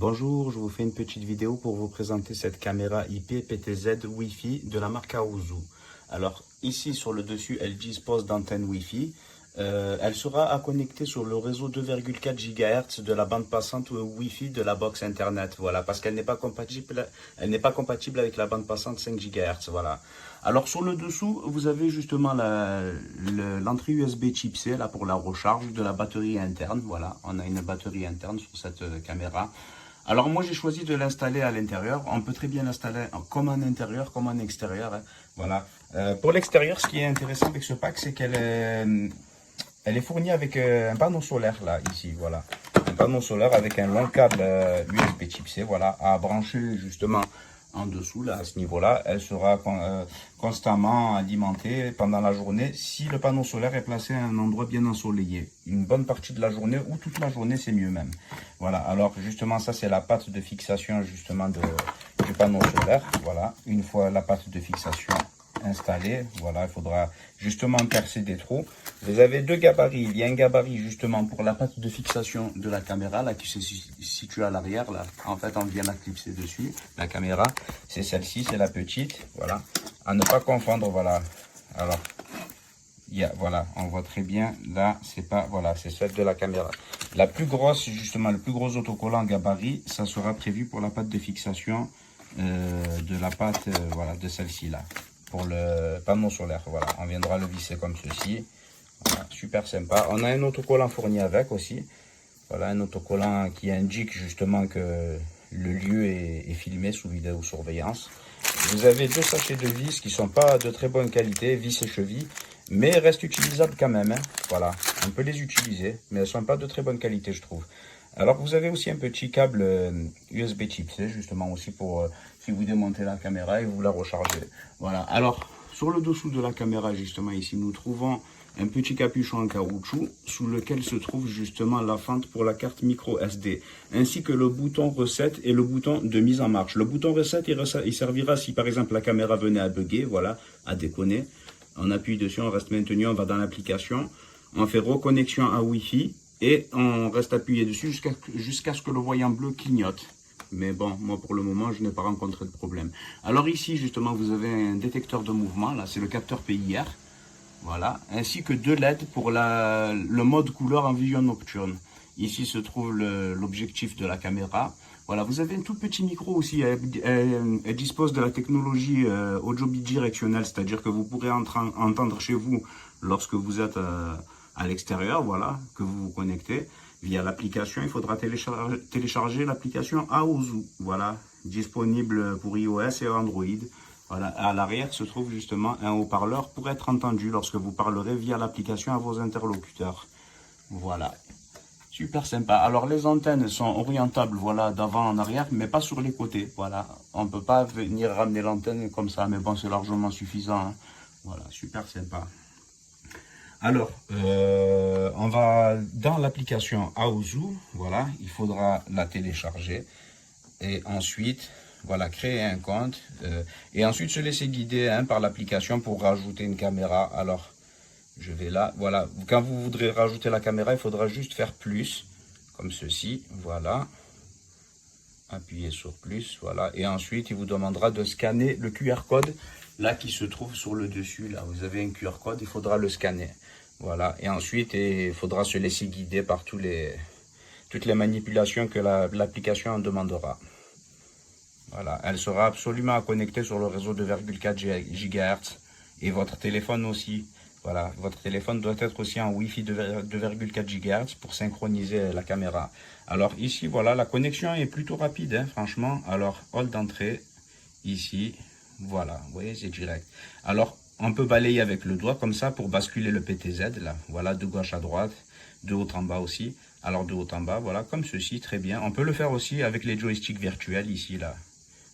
Bonjour, je vous fais une petite vidéo pour vous présenter cette caméra IP PTZ Wi-Fi de la marque Aozu. Alors ici sur le dessus, elle dispose d'antennes Wi-Fi. Elle sera à connecter sur le réseau 2,4 GHz de la bande passante Wi-Fi de la box internet. Voilà, parce qu'elle n'est pas compatible, avec la bande passante 5 GHz. Voilà. Alors sur le dessous, vous avez justement l'entrée USB Type C là pour la recharge de la batterie interne. Voilà, on a une batterie interne sur cette caméra. Alors moi j'ai choisi de l'installer à l'intérieur. On peut très bien l'installer comme en intérieur, comme en extérieur, hein. Voilà. Pour l'extérieur, ce qui est intéressant avec ce pack, c'est elle est fournie avec un panneau solaire là, ici, voilà. Un panneau solaire avec un long câble USB Type C, voilà, à brancher justement en dessous, là, à ce niveau-là. Elle sera constamment alimentée pendant la journée si le panneau solaire est placé à un endroit bien ensoleillé. Une bonne partie de la journée ou toute la journée, c'est mieux même. Voilà, alors justement, ça c'est la patte de fixation justement du panneau solaire. Voilà, une fois la patte de fixation installée, voilà, il faudra justement percer des trous. Vous avez deux gabarits. Il y a un gabarit justement pour la patte de fixation de la caméra là qui se situe à l'arrière là. En fait, on vient la clipser dessus. La caméra, c'est celle-ci, c'est la petite. Voilà, à ne pas confondre. Voilà. Alors, voilà, on voit très bien. Là, c'est pas, voilà, c'est celle de la caméra. La plus grosse, justement, le plus gros autocollant gabarit, ça sera prévu pour la patte de fixation de la patte, voilà, de celle-ci là, pour le panneau solaire. Voilà, on viendra le visser comme ceci. Voilà, super sympa. On a un autocollant fourni avec aussi. Voilà, un autocollant qui indique justement que le lieu est filmé sous vidéosurveillance. Vous avez deux sachets de vis qui sont pas de très bonne qualité, vis et chevilles, mais restent utilisables quand même, hein. Voilà, on peut les utiliser, mais elles sont pas de très bonne qualité, je trouve. Alors vous avez aussi un petit câble USB Type C, justement aussi pour si vous démontez la caméra et vous la rechargez. Voilà, alors sur le dessous de la caméra, justement ici, nous trouvons un petit capuchon en caoutchouc sous lequel se trouve justement la fente pour la carte micro SD, ainsi que le bouton recette et le bouton de mise en marche. Le bouton recette, il servira si par exemple la caméra venait à bugger, voilà, à déconner. On appuie dessus, on reste maintenu, on va dans l'application, on fait reconnexion à Wi-Fi et on reste appuyé dessus jusqu'à ce que le voyant bleu clignote. Mais bon, moi pour le moment, je n'ai pas rencontré de problème. Alors ici, justement, vous avez un détecteur de mouvement, là, c'est le capteur PIR. Voilà, ainsi que deux LED pour le mode couleur en vision nocturne. Ici se trouve l'objectif de la caméra. Voilà, vous avez un tout petit micro aussi. Elle dispose de la technologie audio bidirectionnelle, c'est-à-dire que vous pourrez entendre chez vous lorsque vous êtes à l'extérieur, voilà, que vous vous connectez via l'application. Il faudra télécharger l'application Aozu, voilà, disponible pour iOS et Android. Voilà, à l'arrière se trouve justement un haut-parleur pour être entendu lorsque vous parlerez via l'application à vos interlocuteurs. Voilà, super sympa. Alors les antennes sont orientables, voilà, d'avant en arrière, mais pas sur les côtés. Voilà, on ne peut pas venir ramener l'antenne comme ça, mais bon, c'est largement suffisant, hein. Voilà, super sympa. Alors, on va dans l'application Aozu, voilà, il faudra la télécharger et ensuite, voilà, créer un compte et ensuite se laisser guider, hein, par l'application pour rajouter une caméra. Alors, je vais là, voilà, quand vous voudrez rajouter la caméra, il faudra juste faire plus, comme ceci, voilà. Appuyez sur plus, voilà, et ensuite il vous demandera de scanner le QR code là qui se trouve sur le dessus. Là, vous avez un QR code, il faudra le scanner, voilà, et ensuite il faudra se laisser guider par toutes les manipulations que l'application en demandera. Voilà, elle sera absolument connectée sur le réseau 2,4 GHz et votre téléphone aussi. Voilà, votre téléphone doit être aussi en Wi-Fi 2,4 GHz pour synchroniser la caméra. Alors ici, voilà, la connexion est plutôt rapide, hein, franchement. Alors, hall d'entrée, ici, voilà, vous voyez, c'est direct. Alors, on peut balayer avec le doigt comme ça pour basculer le PTZ, là. Voilà, de gauche à droite, de haut en bas aussi. Alors, de haut en bas, voilà, comme ceci, très bien. On peut le faire aussi avec les joysticks virtuels ici, là.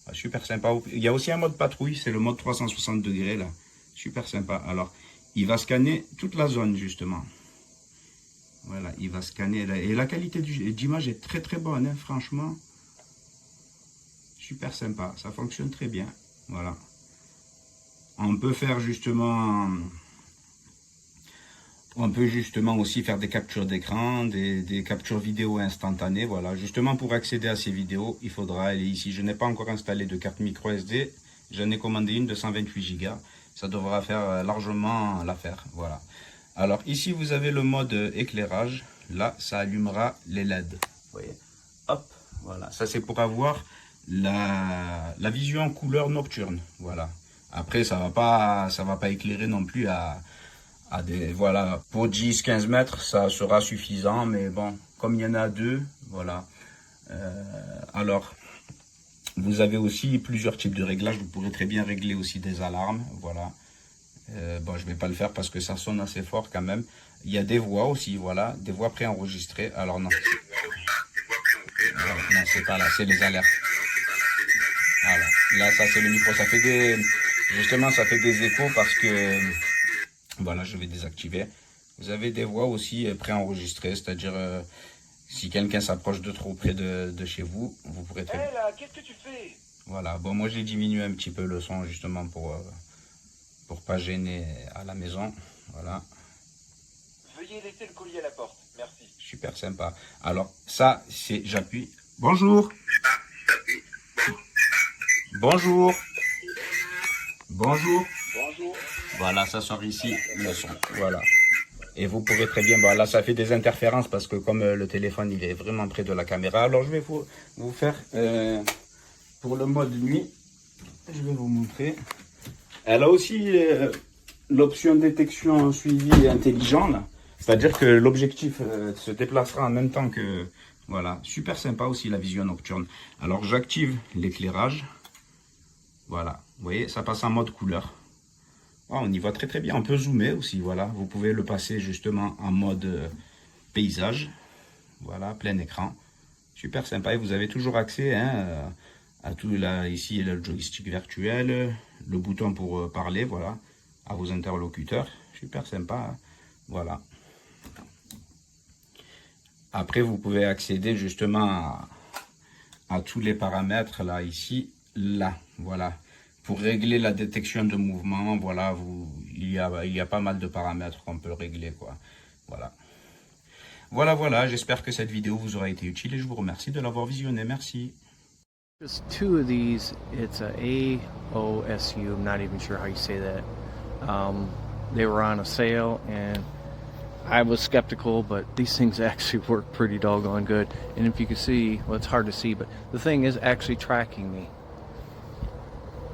Ah, super sympa. Il y a aussi un mode patrouille, c'est le mode 360 degrés, là. Super sympa. Alors, il va scanner toute la zone, justement. Voilà, il va scanner. Et la qualité d'image est très très bonne, hein, franchement. Super sympa, ça fonctionne très bien. Voilà. On peut faire justement On peut justement aussi faire des captures d'écran, des captures vidéo instantanées. Voilà, justement pour accéder à ces vidéos, il faudra aller ici. Je n'ai pas encore installé de carte micro SD. J'en ai commandé une de 128 Go. Ça devra faire largement l'affaire. Voilà. Alors ici, vous avez le mode éclairage. Là, ça allumera les LED. Vous voyez? Hop, voilà. Ça, c'est pour avoir la vision en couleur nocturne. Voilà. Après, ça va pas éclairer non plus voilà, pour 10-15 mètres, ça sera suffisant, mais bon, comme il y en a deux, voilà. Alors, vous avez aussi plusieurs types de réglages. Vous pourrez très bien régler aussi des alarmes, voilà. Bon, je vais pas le faire parce que ça sonne assez fort quand même. Il y a des voix aussi, voilà, des voix préenregistrées. Alors non, non, c'est pas là, c'est les alertes. Voilà, là, ça c'est le micro, ça fait justement, ça fait des échos parce que, voilà, je vais désactiver. Vous avez des voix aussi préenregistrées, c'est-à-dire si quelqu'un s'approche de trop près de chez vous, vous pourrez très bien. Hé là, qu'est-ce que tu fais? Voilà, bon, moi j'ai diminué un petit peu le son justement pour pas gêner à la maison. Voilà, Veuillez laisser le colis à la porte. Merci. super sympa. Alors, ça, c'est, j'appuie. Bonjour, bonjour, bonjour. Bonjour. Voilà, ça sort ici le son. Voilà. Et vous pouvez très bien, bon, là ça fait des interférences parce que comme le téléphone il est vraiment près de la caméra, alors je vais vous faire pour le mode nuit, je vais vous montrer. Elle a aussi l'option détection suivi intelligent, c'est-à-dire que l'objectif se déplacera en même temps que, voilà, super sympa aussi la vision nocturne. Alors j'active l'éclairage, voilà, vous voyez, ça passe en mode couleur. Ah, on y voit très très bien. On peut zoomer aussi, voilà. Vous pouvez le passer justement en mode paysage. Voilà, plein écran. Super sympa. Et vous avez toujours accès à tout là. Ici, le joystick virtuel, le bouton pour parler, voilà, à vos interlocuteurs. Super sympa. Hein. Voilà. Après, vous pouvez accéder justement à tous les paramètres là, ici, là, voilà. Pour régler la détection de mouvement, voilà, il y a pas mal de paramètres qu'on peut régler, quoi. Voilà. Voilà, j'espère que cette vidéo vous aura été utile et je vous remercie de l'avoir visionné. Merci. Just two of these. It's a AOSU. I'm not even sure how you say that. They were on a sale, and I was skeptical, but these things actually work pretty doggone good. And if you can see, well, it's hard to see, but the thing is actually tracking me.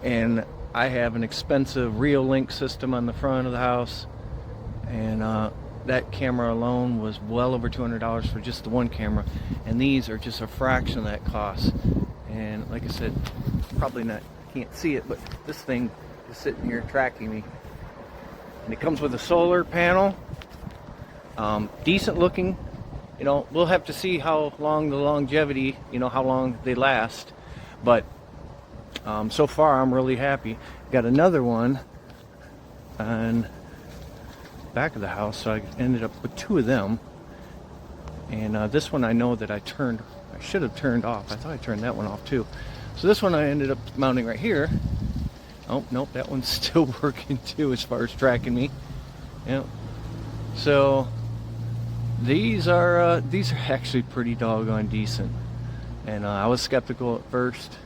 And I have an expensive Reolink system on the front of the house, and that camera alone was well over $200 for just the one camera, and these are just a fraction of that cost. And like I said, probably not, can't see it, but this thing is sitting here tracking me. And it comes with a solar panel, decent looking. You know, we'll have to see how long the longevity, you know, how long they last, but so far I'm really happy. Got another one on back of the house, so I ended up with two of them. And this one I know that I should have turned off. I thought I turned that one off too. So this one I ended up mounting right here. Oh, nope, that one's still working too as far as tracking me. Yep. So these are actually pretty doggone decent. And I was skeptical at first,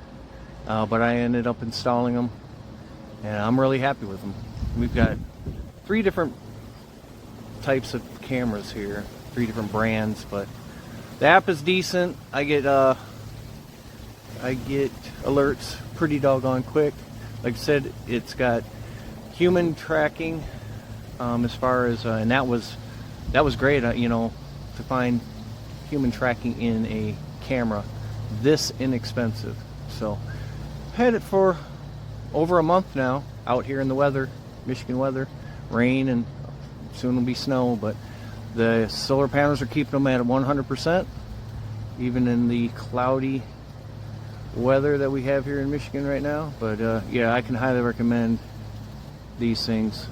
but I ended up installing them, and I'm really happy with them. We've got 3 different types of cameras here, 3 different brands, but the app is decent. I get alerts pretty doggone quick. Like I said, it's got human tracking as far as and that was great. You know, to find human tracking in a camera this inexpensive. So had it for over a month now out here in the weather, Michigan weather, rain, and soon will be snow, but the solar panels are keeping them at 100%, even in the cloudy weather that we have here in Michigan right now. But yeah, I can highly recommend these things.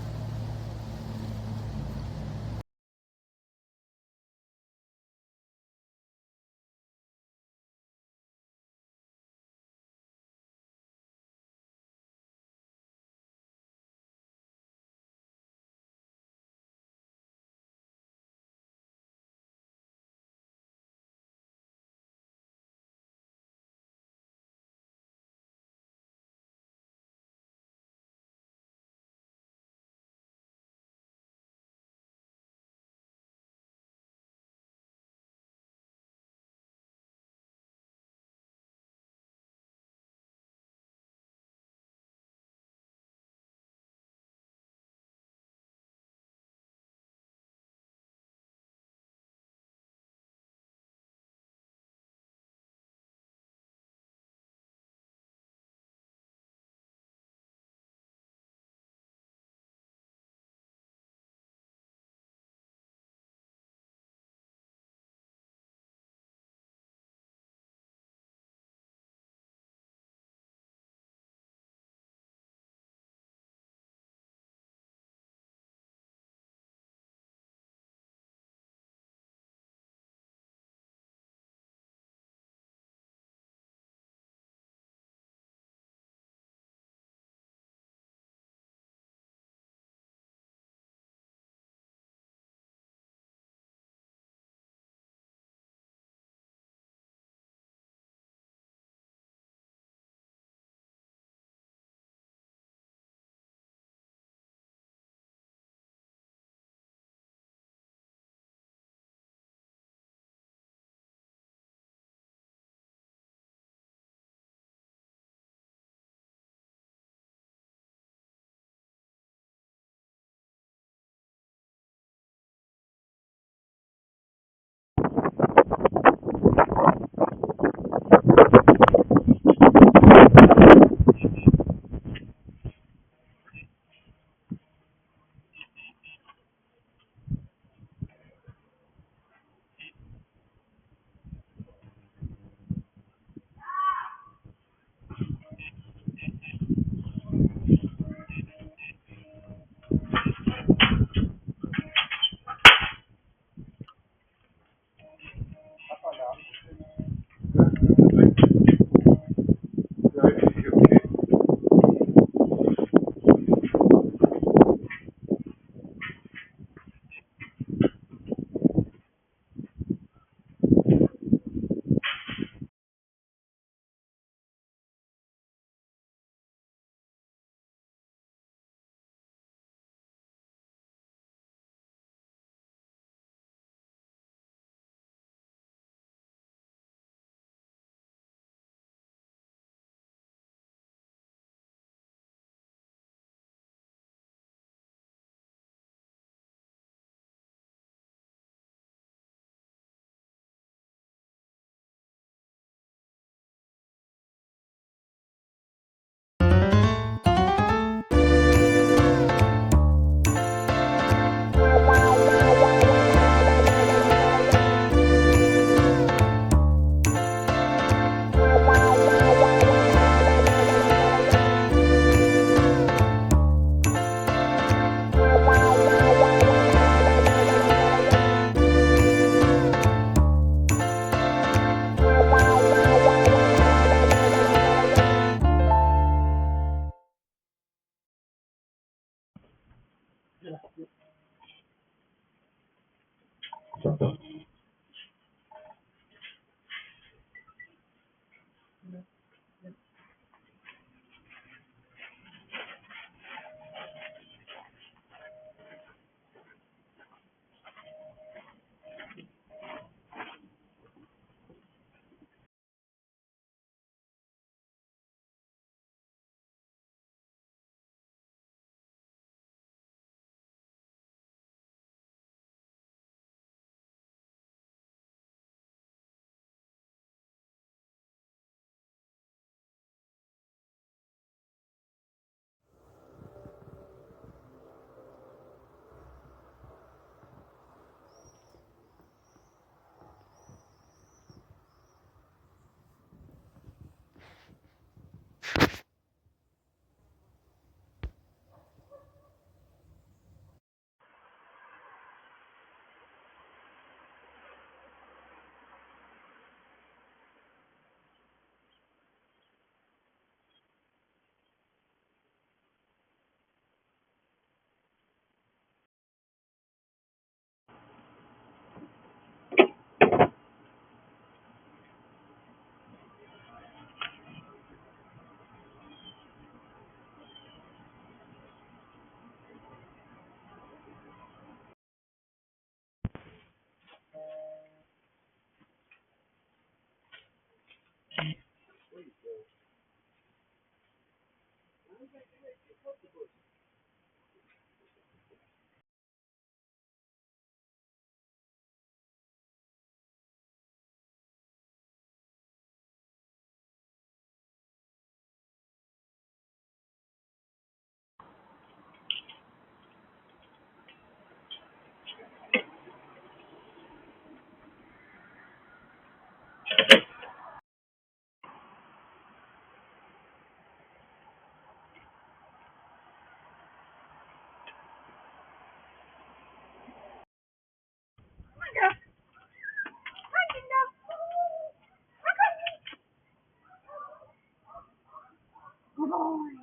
Good boy.